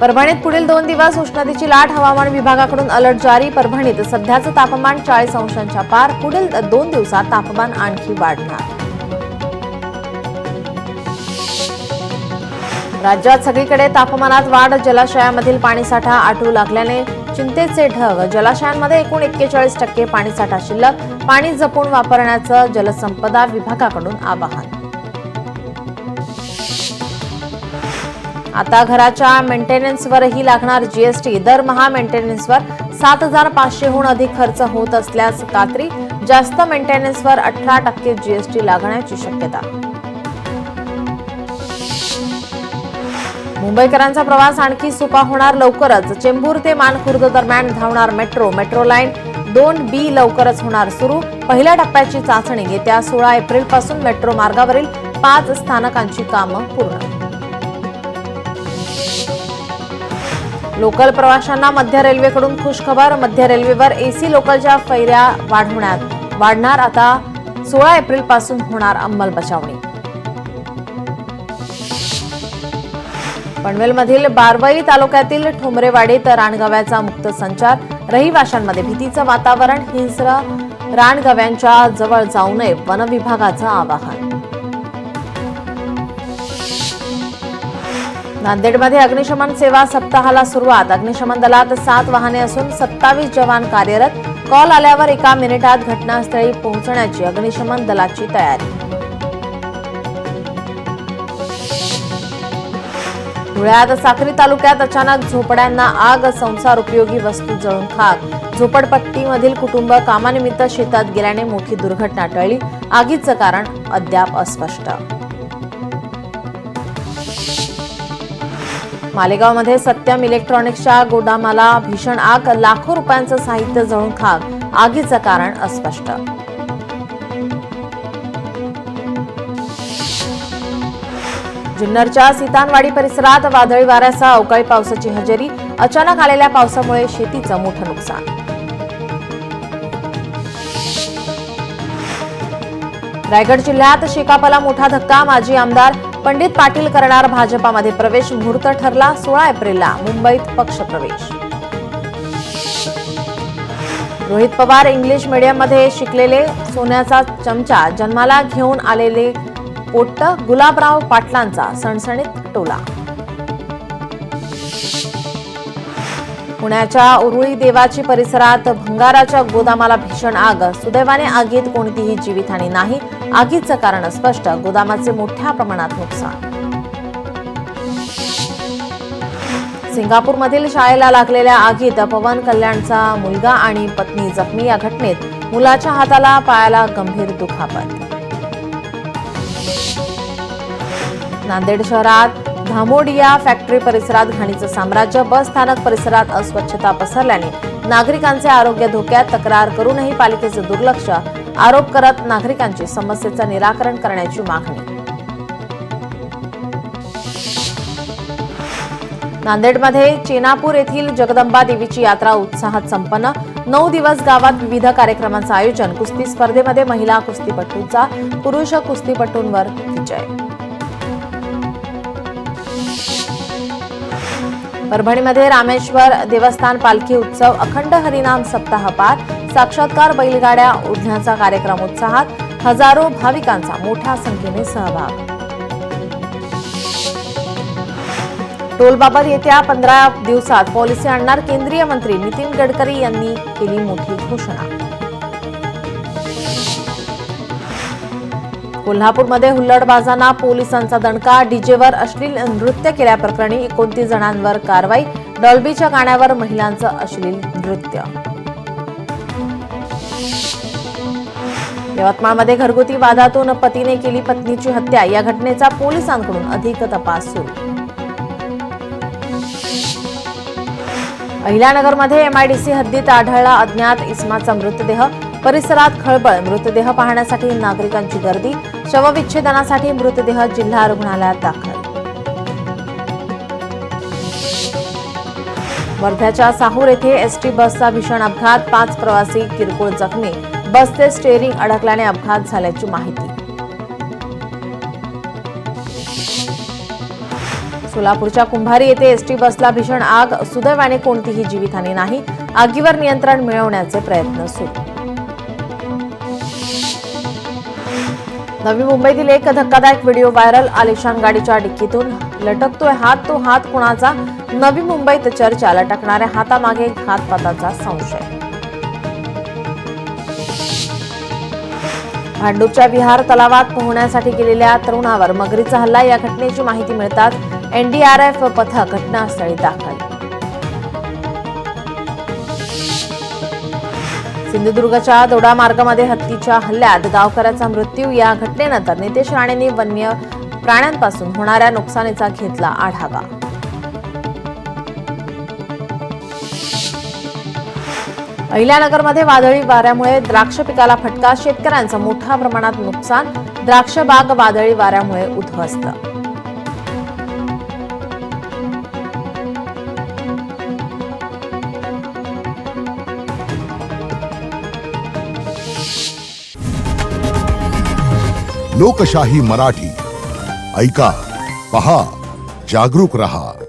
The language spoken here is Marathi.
परभणीत पुढील 2 दिवस उष्णतेची लाट, हवामान विभागाकडून अलर्ट जारी। परभणीत सध्याचं तापमान 40 अंशांच्या पार, पुढील 2 दिवसात तापमान आणखी वाढणार। राज्यात सगळीकडे तापमानात वाढ, जलाशयामधील पाणीसाठा आटू लागल्याने चिंतेचे ढग। जलाशयांमध्ये एकूण 41% पाणीसाठा शिल्लक, पाणी जपून वापरण्याचं जलसंपदा विभागाकडून आवाहन। आता घराच्या मेंटेनन्सवरही लागणार जीएसटी। दरमहा मेंटेनन्सवर 7,500 हून अधिक खर्च होत असल्यास खात्री, जास्त मेंटेनन्सवर 18% जीएसटी लागण्याची शक्यता। मुंबईकरांचा प्रवास आणखी सोपा होणार लवकरच। चेंबूर ते मानखुर्द दरम्यान धावणार मेट्रो लाईन 2B लवकरच होणार सुरू। पहिल्या टप्प्याची चाचणी येत्या 16 एप्रिलपासून मेट्रो मार्गावरील 5 स्थानकांची कामं पूर्ण। लोकल प्रवाशांना मध्य रेल्वेकडून खुशखबर। मध्य रेल्वेवर एसी लोकलच्या फेऱ्या वाढणार, आता 16 एप्रिलपासून होणार अंमलबजावणी। पनवेलमधील बारवई तालुक्यातील ठोंबरेवाडीत रानगव्याचा मुक्त संचार, रहिवाशांमध्ये भीतीचं वातावरण। हिंस्र रानगव्यांच्या जवळ जाऊ नये, वन विभागाचं आवाहन। नांदेडमध्ये अग्निशमन सेवा सप्ताहाला सुरुवात। अग्निशमन दलात 7 वाहने असून 27 जवान कार्यरत। कॉल आल्यावर 1 मिनिटात घटनास्थळी पोहोचण्याची अग्निशमन दलाची तयारी। धुळ्यात साक्री तालुक्यात अचानक झोपड्यांना आग, संसार उपयोगी वस्तू जळून खाक। झोपडपट्टीमधील कुटुंब कामानिमित्त शेतात गेल्याने मोठी दुर्घटना टळली, आगीचं कारण अद्याप अस्पष्ट। मालेगावमध्ये सत्यम इलेक्ट्रॉनिक्सच्या गोदामाला भीषण आग, लाखो रुपयांचं साहित्य जळून खाक, आगीचं कारण अस्पष्ट। जुन्नरच्या सीतानवाडी परिसरात वादळी वाऱ्यासह अवकाळी पावसाची हजेरी, अचानक आलेल्या पावसामुळे शेतीचं मोठं नुकसान। रायगड जिल्ह्यात शेकापला मोठा धक्का, माजी आमदार पंडित पाटील करणार भाजपामध्ये प्रवेश, मुहूर्त ठरला 16 एप्रिलला मुंबईत पक्षप्रवेश। रोहित पवार इंग्लिश मीडियममध्ये शिकलेले, सोन्याचा चमचा जन्माला घेऊन आलेले पोट्ट गुलाबराव पाटलांचा सणसणीत टोला। पुण्याच्या उरुळी देवाची परिसरात भंगाराच्या गोदामाला भीषण आग, सुदैवाने आगीत कोणतीही जीवितहानी नाही, आगीचं कारण अस्पष्ट, गोदामाचे मोठ्या प्रमाणात नुकसान। सिंगापूरमधील शाळेला लागलेल्या आगीत पवन कल्याणचा मुलगा आणि पत्नी जखमी, या घटनेत मुलाच्या हाताला पायाला गंभीर दुखापत। नांदेड शहरात धामोडिया फॅक्टरी परिसरात घाणीचं साम्राज्य, बस स्थानक परिसरात अस्वच्छता पसरल्याने नागरिकांचे आरोग्य धोक्यात, तक्रार करूनही पालिकेचे दुर्लक्ष, आरोप करत नागरिकांची समस्येचं निराकरण करण्याची मागणी। नांदेडमध्ये चेनापूर येथील जगदंबा देवीची यात्रा उत्साहात संपन्न, 9 दिवस गावात विविध कार्यक्रमांचं आयोजन। कुस्ती स्पर्धेमध्ये महिला कुस्तीपटूंचा, पुरुष कुस्तीपटूंवर विजय। परभणीमध्ये रामेश्वर देवस्थान पालखी उत्सव, अखंड हरिनाम सप्ताह पार, साक्षात्कार बैलगाड्या ओढण्याचा कार्यक्रम उत्साहात, हजारो भाविकांचा मोठ्या संख्येने सहभाग। टोलबाबत येत्या 15 दिवसात पॉलिसी आणणार केंद्रीय मंत्री नितीन गडकरी यांनी केली मोठी घोषणा। कोल्हापूरमध्ये हुल्लडबाजांना पोलिसांचा दणका, डीजेवर अश्लील नृत्य केल्याप्रकरणी 29 जणांवर कारवाई, डॉल्बीच्या गाण्यावर महिलांचं अश्लील नृत्य। यवतमाळमध्ये घरगुती वादातून पतीने केली पत्नीची हत्या, या घटनेचा पोलिसांकडून अधिक तपास सुरू। अहिल्यानगरमध्ये एमआयडीसी हद्दीत आढळला अज्ञात इसमाचा मृतदेह, परिसरात खळबळ, मृतदेह पाहण्यासाठी नागरिकांची गर्दी, शवविच्छेदनासाठी मृतदेह जिल्हा रुग्णालयात दाखल। वर्ध्याच्या साहूर येथे एसटी बसचा भीषण अपघात, 5 प्रवासी किरकोळ जखमी, बसचे स्टीअरिंग अडकल्याने अपघात झाल्याची माहिती। सोलापूरच्या कुंभारी येथे एसटी बसला भीषण आग, सुदैवाने कोणतीही जीवितहानी नाही. आगीवर नियंत्रण मिळवण्याचे प्रयत्न सुरू. नवी मुंबईतील एक धक्कादायक व्हिडिओ व्हायरल. आलिशान गाडीच्या डिक्कीतून लटकतोय हात, तो हात कुणाचा? नवी मुंबईत चर्चा. लटकणाऱ्या हातामागे घातपाताचा संशय. भांडूपच्या विहार तलावात पोहण्यासाठी गेलेल्या तरुणावर मगरीचा हल्ला. या घटनेची माहिती मिळताच एनडीआरएफ पथक घटनास्थळी दाखल. सिंधुदुर्गच्या दोडा मार्गामध्ये हत्तीच्या हल्ल्यात गावकऱ्याचा मृत्यू. या घटनेनंतर नितेश राणेंनी वन्य प्राण्यांपासून होणाऱ्या नुकसानीचा घेतला आढावा. अहिल्यानगरमध्ये वादळी वाऱ्यामुळे द्राक्ष पिकाला फटका. शेतकऱ्यांचं मोठ्या प्रमाणात नुकसान. द्राक्ष बाग वादळी वाऱ्यामुळे उद्ध्वस्त. लोकशाही मराठी ऐका, पहा, जागरूक रहा.